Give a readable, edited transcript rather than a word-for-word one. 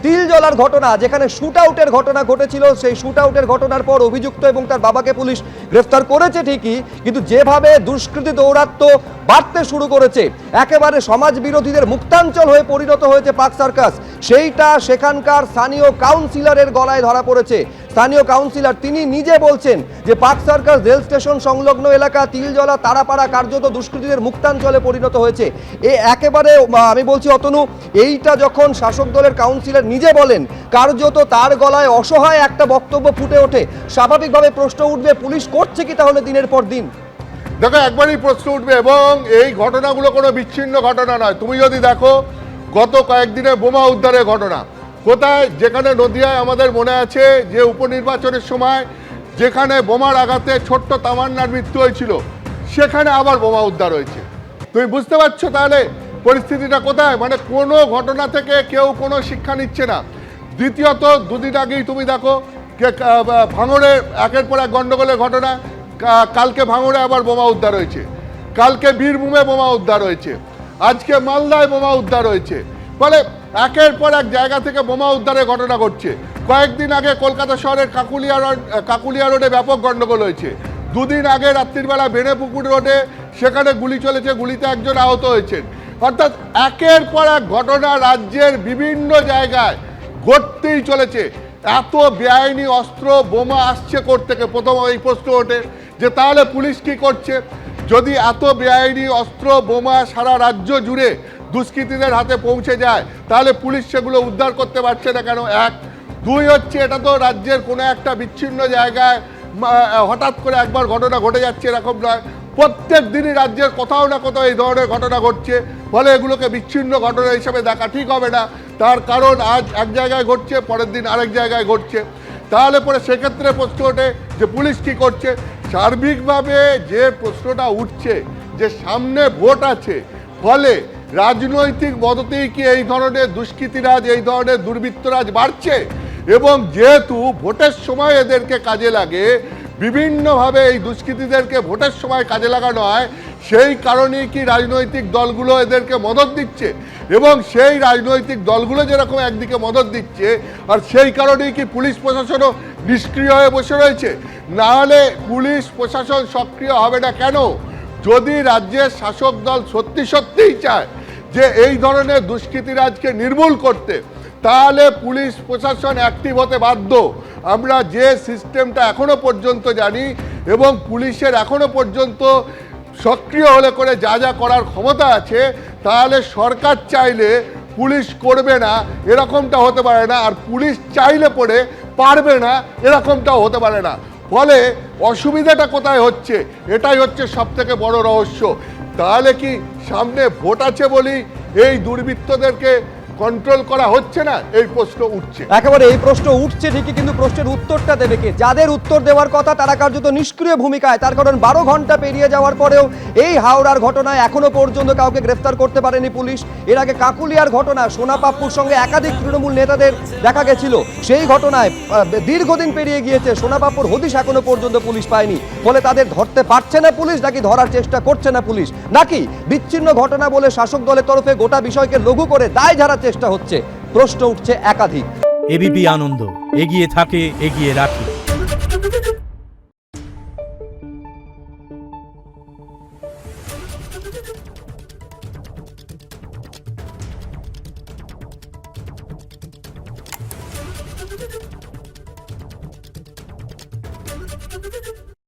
তিলজলার ঘটনা, যেখানে শুট আউটের ঘটনা ঘটেছিল, সেই শুট আউটের ঘটনার পর অভিযুক্ত এবং তার বাবাকে পুলিশ গ্রেফতার করেছে ঠিকই, কিন্তু যেভাবে দুষ্কৃতী দৌরাত্ম্য বাড়তে শুরু করেছে, একেবারে সমাজ বিরোধীদের মুক্তাঞ্চল হয়ে পরিণত হয়েছে পার্ক সার্কাস, সেইটা সেখানকার স্থানীয় কাউন্সিলরের গলায় ধরা পড়েছে। স্থানীয় কাউন্সিলর তিনি নিজে বলছেন যে পার্ক সার্কাস রেল স্টেশন সংলগ্ন এলাকা তিলজলা তারাপাড়া কার্যত দুষ্কৃতীদের মুক্তাঞ্চলে পরিণত হয়েছে। একেবারে আমি বলছি অতনু, এইটা যখন শাসক দলের কাউন্সিলর নিজে বলেন, কার্যত তার গলায় অসহায় একটা বক্তব্য ফুটে ওঠে। স্বাভাবিকভাবে প্রশ্ন উঠবে, পুলিশ করছে কি তাহলে দিনের পর দিন? দেখো, একবারই প্রশ্ন উঠবে, এবং এই ঘটনাগুলো কোনো বিচ্ছিন্ন ঘটনা নয়। তুমি যদি দেখো গত কয়েকদিনে বোমা উদ্ধারের ঘটনা কোথায়, যেখানে নদিয়ায় আমাদের মনে আছে যে উপনির্বাচনের সময় যেখানে বোমার আঘাতে ছোট্ট তামান্নার মৃত্যু হয়েছিল, সেখানে আবার বোমা উদ্ধার হয়েছে। তুমি বুঝতে পারছো তাহলে পরিস্থিতিটা কোথায়? মানে কোনো ঘটনা থেকে কেউ কোনো শিক্ষা নিচ্ছে না। দ্বিতীয়ত, দুদিন আগেই তুমি দেখো ভাঙড়ে একের পর এক গণ্ডগোলের ঘটনা, কালকে ভাঙড়ে আবার বোমা উদ্ধার হয়েছে, কালকে বীরভূমে বোমা উদ্ধার হয়েছে, আজকে মালদায় বোমা উদ্ধার হয়েছে। ফলে একের পর এক জায়গা থেকে বোমা উদ্ধারের ঘটনা ঘটছে। কয়েকদিন আগে কলকাতা শহরের কাকুলিয়া রোডে ব্যাপক গণ্ডগোল হয়েছে। দুদিন আগে রাত্রিবেলা বেনেপুকুর রোডে সেখানে গুলি চলেছে, গুলিতে একজন আহত হয়েছেন। অর্থাৎ একের পর এক ঘটনা রাজ্যের বিভিন্ন জায়গায় ঘটতেই চলেছে। এত বেআইনি অস্ত্র বোমা আসছে কোথা থেকে? প্রথম এই প্রশ্ন ওঠে যে তাহলে পুলিশ কি করছে? যদি এত বেআইনি অস্ত্র বোমা সারা রাজ্য জুড়ে দুষ্কৃতীদের হাতে পৌঁছে যায়, তাহলে পুলিশ সেগুলো উদ্ধার করতে পারছে না কেন? এক। দুই হচ্ছে, এটা তো রাজ্যের কোনো একটা বিচ্ছিন্ন জায়গায় হঠাৎ করে একবার ঘটনা ঘটে যাচ্ছে এরকম নয়, প্রত্যেক দিনই রাজ্যের কোথাও না কোথাও এই ধরনের ঘটনা ঘটছে। ফলে এগুলোকে বিচ্ছিন্ন ঘটনা হিসেবে দেখা ঠিক হবে না। তার কারণ আজ এক জায়গায় ঘটছে, পরের দিন আরেক জায়গায় ঘটছে। তাহলে পরে সেক্ষেত্রে প্রশ্ন ওঠে যে পুলিশ কী করছে? সার্বিকভাবে যে প্রশ্নটা উঠছে যে সামনে ভোট আছে, ফলে রাজনৈতিক মদতেই কি এই ধরনের দুষ্কৃতীরাজ, এই ধরনের দুর্বৃত্তরাজ বাড়ছে? এবং যেহেতু ভোটের সময় এদেরকে কাজে লাগে, বিভিন্নভাবে এই দুষ্কৃতীদেরকে ভোটের সময় কাজে লাগানো হয়, সেই কারণেই কি রাজনৈতিক দলগুলো এদেরকে মদত দিচ্ছে? এবং সেই রাজনৈতিক দলগুলো যেরকম একদিকে মদত দিচ্ছে, আর সেই কারণেই কি পুলিশ প্রশাসনও নিষ্ক্রিয় হয়ে বসে রয়েছে? না হলে পুলিশ প্রশাসন সক্রিয় হবে না কেন? যদি রাজ্যের শাসক দল সত্যি সত্যিই চায় যে এই ধরনের দুষ্কৃতীরাজকে নির্মূল করতে, তাহলে পুলিশ প্রশাসন অ্যাক্টিভ হতে বাধ্য। আমরা যে সিস্টেমটা এখনো পর্যন্ত জানি, এবং পুলিশের এখনো পর্যন্ত সক্রিয় হলে করে যা যা করার ক্ষমতা আছে, তাহলে সরকার চাইলে পুলিশ করবে না এরকমটা হতে পারে না, আর পুলিশ চাইলে পরে পারবে না এরকমটাও হতে পারে না। ফলে অসুবিধাটা কোথায় হচ্ছে? এটাই হচ্ছে সবথেকে বড় রহস্য। তাহলে কি সামনে ভোট আছে বলেই এই দুর্বৃত্তদেরকে কন্ট্রোল করা হচ্ছে না? এই প্রশ্ন উঠছে। একেবারে এই প্রশ্ন উঠছে ঠিকই, কিন্তু প্রশ্নের উত্তরটা দেবে কে? যাদের উত্তর দেওয়ার কথা তারা কার্যত নিষ্ক্রিয় ভূমিকায়। তার কারণ 12 ঘন্টা পেরিয়ে যাওয়ার পরেও এই হাওড়ার ঘটনায় এখনো পর্যন্ত কাউকে গ্রেফতার করতে পারেনি পুলিশ। এর আগে কাকুলিয়ার ঘটনা, সোনাপাপ্পুর সঙ্গে একাধিক তৃণমূল নেতাদের দেখা গেছিল, সেই ঘটনায় দীর্ঘদিন পেরিয়ে গিয়েছে, সোনাপাপ্পুর হদিশ এখনো পর্যন্ত পুলিশ পায়নি। ফলে তাদের ধরতে পারছে না পুলিশ, নাকি ধরার চেষ্টা করছে না পুলিশ, নাকি বিচ্ছিন্ন ঘটনা বলে শাসক দলের তরফে গোটা বিষয়কে লঘু করে দায় ঝাড়ার চেষ্টা হচ্ছে? প্রশ্ন উঠছে একাধিক। এবিপি আনন্দ, এগিয়ে থাকে, এগিয়ে রাখে। Thank you.